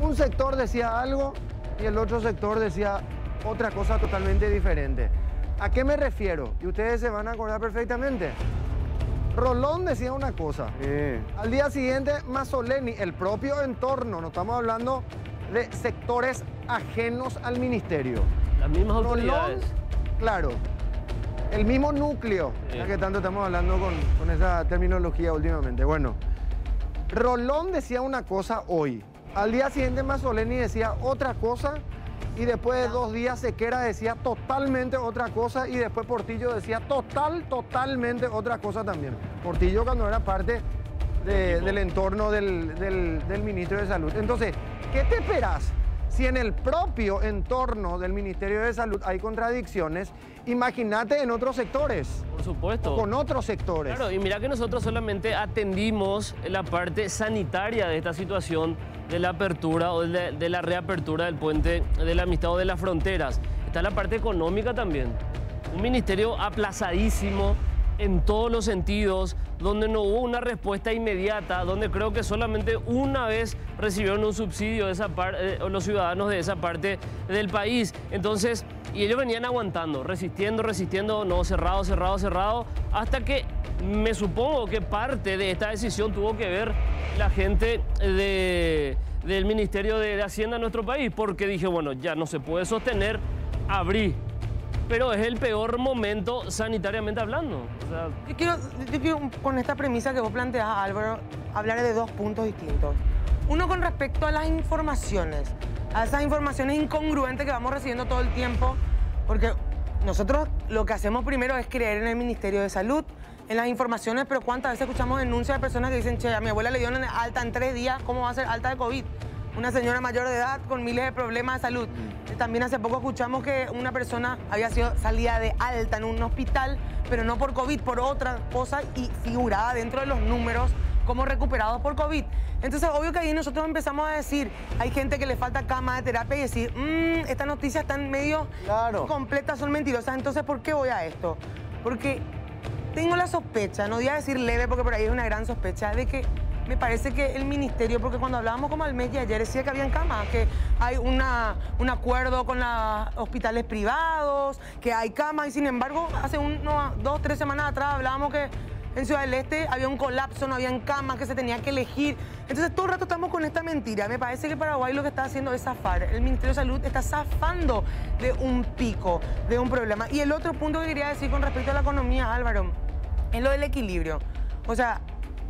un sector decía algo y el otro sector decía otra cosa totalmente diferente. ¿A qué me refiero? Y ustedes se van a acordar perfectamente. Rolón decía una cosa. Al día siguiente, Mazzoleni, el propio entorno, no estamos hablando de sectores ajenos al ministerio. Las mismas autoridades. Rolón, claro, el mismo núcleo, ya que tanto estamos hablando con esa terminología últimamente. Bueno, Rolón decía una cosa hoy. Al día siguiente, Mazzoleni decía otra cosa. Y después de 2 días Sequera decía totalmente otra cosa y después Portillo decía totalmente otra cosa también. Portillo cuando era parte del entorno del ministro de Salud. Entonces, ¿qué te esperas? Si en el propio entorno del Ministerio de Salud hay contradicciones, imagínate en otros sectores. Por supuesto. O con otros sectores. Claro, y mira que nosotros solamente atendimos la parte sanitaria de esta situación de la apertura o de la reapertura del puente de la Amistad o de las fronteras. Está la parte económica también. Un ministerio aplazadísimo en todos los sentidos, donde no hubo una respuesta inmediata, donde creo que solamente una vez recibieron un subsidio de esa los ciudadanos de esa parte del país. Entonces, y ellos venían aguantando, resistiendo, no, cerrado, hasta que me supongo que parte de esta decisión tuvo que ver la gente del Ministerio de Hacienda en nuestro país, porque dije, bueno, ya no se puede sostener, abrí. Pero es el peor momento sanitariamente hablando. O sea, yo quiero, con esta premisa que vos planteás, Álvaro, hablar de 2 puntos distintos. Uno con respecto a las informaciones, a esas informaciones incongruentes que vamos recibiendo todo el tiempo, porque nosotros lo que hacemos primero es creer en el Ministerio de Salud, en las informaciones, pero ¿cuántas veces escuchamos denuncias de personas que dicen, che, a mi abuela le dieron alta en 3 días, ¿cómo va a ser alta de COVID? Una señora mayor de edad con miles de problemas de salud. También hace poco escuchamos que una persona había sido salida de alta en un hospital, pero no por COVID, por otra cosa, y figuraba dentro de los números como recuperados por COVID. Entonces, obvio que ahí nosotros empezamos a decir, hay gente que le falta cama de terapia y decir, estas noticias están medio completas, son mentirosas. Entonces, ¿por qué voy a esto? Porque tengo la sospecha, no voy a decir leve porque por ahí es una gran sospecha, de que me parece que el ministerio, porque cuando hablábamos como al mes de ayer decía que habían camas, que hay un acuerdo con los hospitales privados, que hay camas, y sin embargo, hace 2, 3 semanas atrás hablábamos que en Ciudad del Este había un colapso, no habían camas, que se tenía que elegir. Entonces todo el rato estamos con esta mentira. Me parece que Paraguay lo que está haciendo es zafar. El Ministerio de Salud está zafando de un pico, de un problema. Y el otro punto que quería decir con respecto a la economía, Álvaro, es lo del equilibrio. O sea,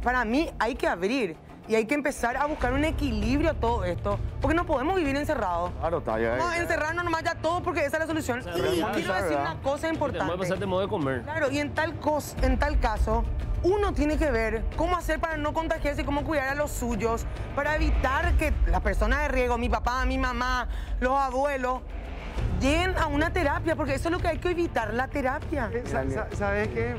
para mí hay que abrir y hay que empezar a buscar un equilibrio a todo esto, porque no podemos vivir encerrados. Claro, está ya. No, encerrarnos nomás ya todo porque esa es la solución. Y quiero decir una cosa importante. Te puede pasar de modo de comer. Claro, y en tal caso, uno tiene que ver cómo hacer para no contagiarse y cómo cuidar a los suyos, para evitar que las personas de riesgo, mi papá, mi mamá, los abuelos, lleguen a una terapia, porque eso es lo que hay que evitar, la terapia. ¿Sabes qué?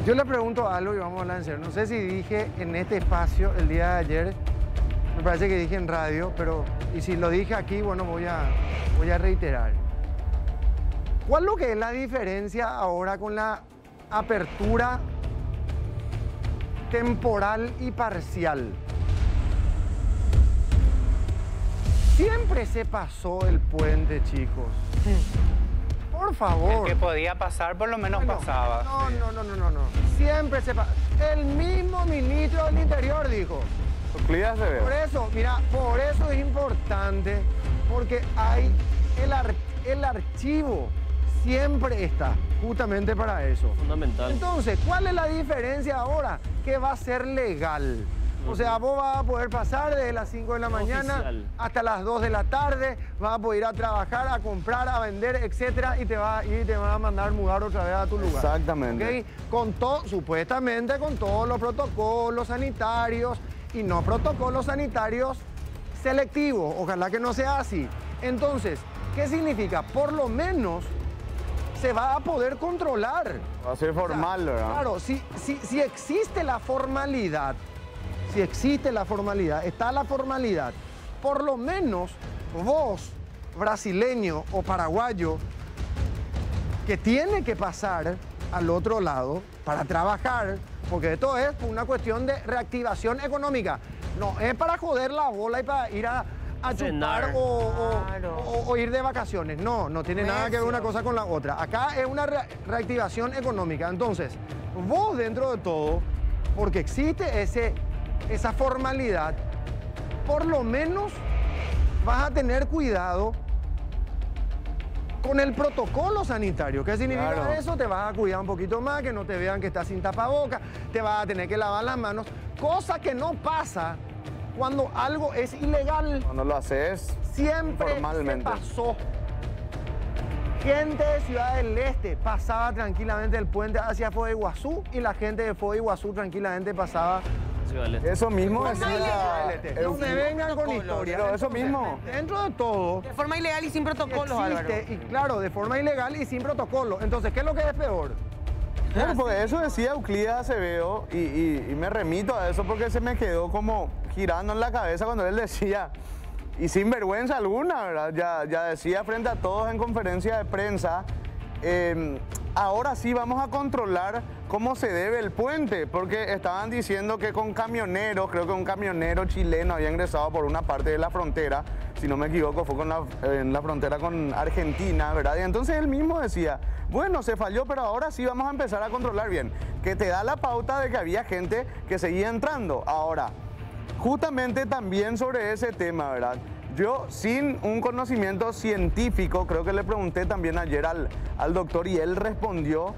Yo le pregunto algo y vamos a hablar en serio. No sé si dije en este espacio el día de ayer, me parece que dije en radio, pero y si lo dije aquí, bueno, voy a reiterar. ¿Cuál es lo que es la diferencia ahora con la apertura temporal y parcial? Siempre se pasó el puente, chicos. Por favor. El que podía pasar, por lo menos pasaba. No. Siempre se pasa. El mismo ministro del Interior dijo. Por eso, mira, por eso es importante, porque hay el archivo siempre está justamente para eso. Fundamental. Entonces, ¿cuál es la diferencia ahora? Que va a ser legal. O sea, vos vas a poder pasar desde las 5 de la mañana oficial hasta las 2 de la tarde, vas a poder ir a trabajar, a comprar, a vender, etcétera, y te van a mandar mudar otra vez a tu lugar. Exactamente. ¿Okay? Con todo, supuestamente con todos los protocolos sanitarios y no protocolos sanitarios selectivos. Ojalá que no sea así. Entonces, ¿qué significa? Por lo menos se va a poder controlar. Va a ser formal, ¿verdad? Claro, si existe la formalidad, está la formalidad, por lo menos vos, brasileño o paraguayo, que tiene que pasar al otro lado para trabajar, porque esto es una cuestión de reactivación económica. No, es para joder la bola y para ir a chupar Claro. o ir de vacaciones. No, no tiene nada que ver una cosa con la otra. Acá es una reactivación económica. Entonces, vos dentro de todo, porque existe esa formalidad, por lo menos vas a tener cuidado con el protocolo sanitario. ¿Qué significa Claro. eso? Te vas a cuidar un poquito más, que no te vean que estás sin tapabocas, te vas a tener que lavar las manos, cosa que no pasa cuando algo es ilegal. Cuando lo haces Siempre formalmente. se pasó. Gente de Ciudad del Este pasaba tranquilamente el puente hacia Foz de Iguazú y la gente de Foz de Iguazú tranquilamente pasaba. Sí, vale. Eso mismo Forma decía ilegal. No me vengan con protocolo, historias. pero eso Entonces, mismo. Dentro de todo, De forma ilegal y sin protocolos, Álvaro. existe, y claro, de forma ilegal y sin protocolo. Entonces, ¿qué es lo que es peor? Claro, porque eso decía Euclides Acevedo y me remito a eso porque se me quedó como girando en la cabeza cuando él decía, y sin vergüenza alguna, ¿verdad? Ya decía frente a todos en conferencia de prensa, ahora sí vamos a controlar cómo se debe el puente, porque estaban diciendo que con camioneros, creo que un camionero chileno había ingresado por una parte de la frontera, si no me equivoco fue en la frontera con Argentina, ¿verdad? Y entonces él mismo decía, bueno, se falló, pero ahora sí vamos a empezar a controlar bien, que te da la pauta de que había gente que seguía entrando. Ahora, justamente también sobre ese tema, ¿verdad? Yo, sin un conocimiento científico, creo que le pregunté también ayer al doctor y él respondió,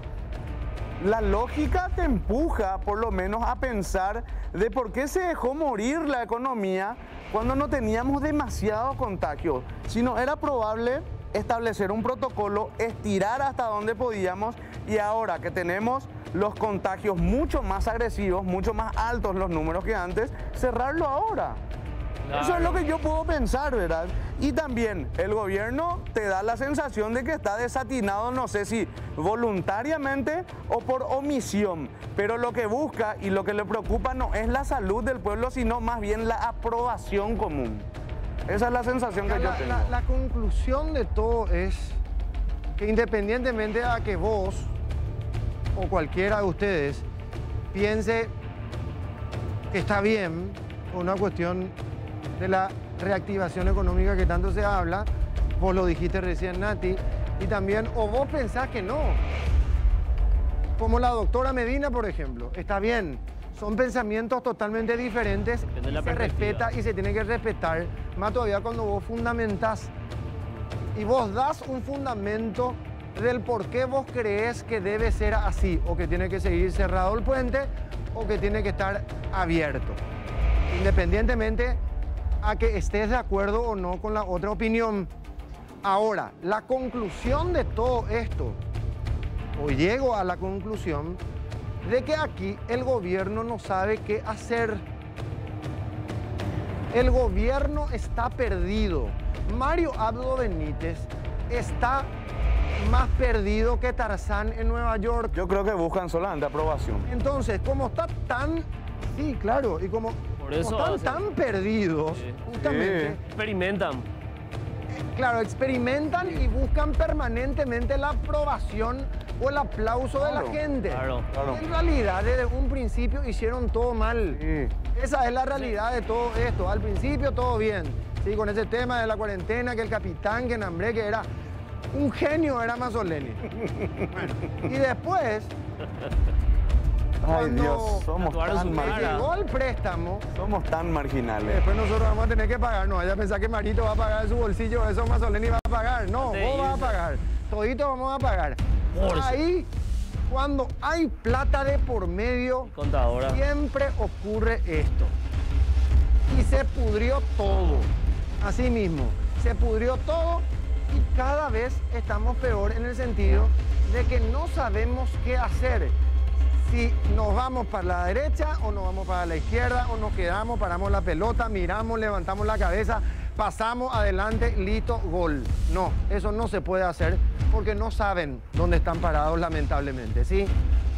la lógica te empuja por lo menos a pensar de por qué se dejó morir la economía cuando no teníamos demasiado contagio. Si no, era probable establecer un protocolo, estirar hasta donde podíamos y ahora que tenemos los contagios mucho más agresivos, mucho más altos los números que antes, cerrarlo ahora. Claro. Eso es lo que yo puedo pensar, ¿verdad? Y también el gobierno te da la sensación de que está desatinado, no sé si voluntariamente o por omisión, pero lo que busca y lo que le preocupa no es la salud del pueblo, sino más bien la aprobación común. Esa es la sensación que yo tengo. La conclusión de todo es que independientemente de que vos o cualquiera de ustedes piense que está bien por una cuestión de la reactivación económica que tanto se habla, vos lo dijiste recién, Nati, y también, o vos pensás que no. Como la doctora Medina, por ejemplo, está bien, son pensamientos totalmente diferentes, Depende de la se perspectiva. respeta y se tiene que respetar, más todavía cuando vos fundamentás y vos das un fundamento del por qué vos creés que debe ser así, o que tiene que seguir cerrado el puente, o que tiene que estar abierto. Independientemente a que estés de acuerdo o no con la otra opinión. Ahora, la conclusión de todo esto, o llego a la conclusión de que aquí el gobierno no sabe qué hacer. El gobierno está perdido. Mario Abdo Benítez está más perdido que Tarzán en Nueva York. Yo creo que buscan solamente aprobación. Entonces, como está tan... Sí, claro, y como, Por eso como están hacen. tan perdidos, Sí. justamente, Experimentan. claro, experimentan y buscan permanentemente la aprobación o el aplauso de Claro, la gente. claro, claro. En realidad, desde un principio hicieron todo mal. Sí. Esa es la realidad de todo esto. Al principio todo bien. Sí, con ese tema de la cuarentena, que el capitán, que Nambré, que era un genio, era Mazzoleni. Bueno, y después, Ay Cuando Dios, somos actuaron tan su cara. marginales. llegó el préstamo, Somos tan marginales. después nosotros vamos a tener que pagar. No vaya a pensar que Marito va a pagar de su bolsillo, eso Mazzoleni va a pagar. No, Sí, vos vas a sí. pagar. Toditos vamos a pagar. Por Ahí, cuando hay plata de por medio, Contadora. siempre ocurre esto. Y se pudrió todo. Así mismo, se pudrió todo y cada vez estamos peor en el sentido de que no sabemos qué hacer. Si nos vamos para la derecha o nos vamos para la izquierda o nos quedamos, paramos la pelota, miramos, levantamos la cabeza, pasamos adelante, listo, gol. No, eso no se puede hacer porque no saben dónde están parados lamentablemente, ¿sí?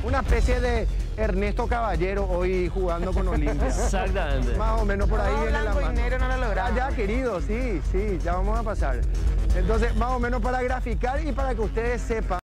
Una especie de Ernesto Caballero hoy jugando con Olimpia. Exactamente. Más o menos por ahí Todo viene la blanco y mano. negro no lo logramos. Ya, querido, sí, ya vamos a pasar. Entonces, más o menos para graficar y para que ustedes sepan.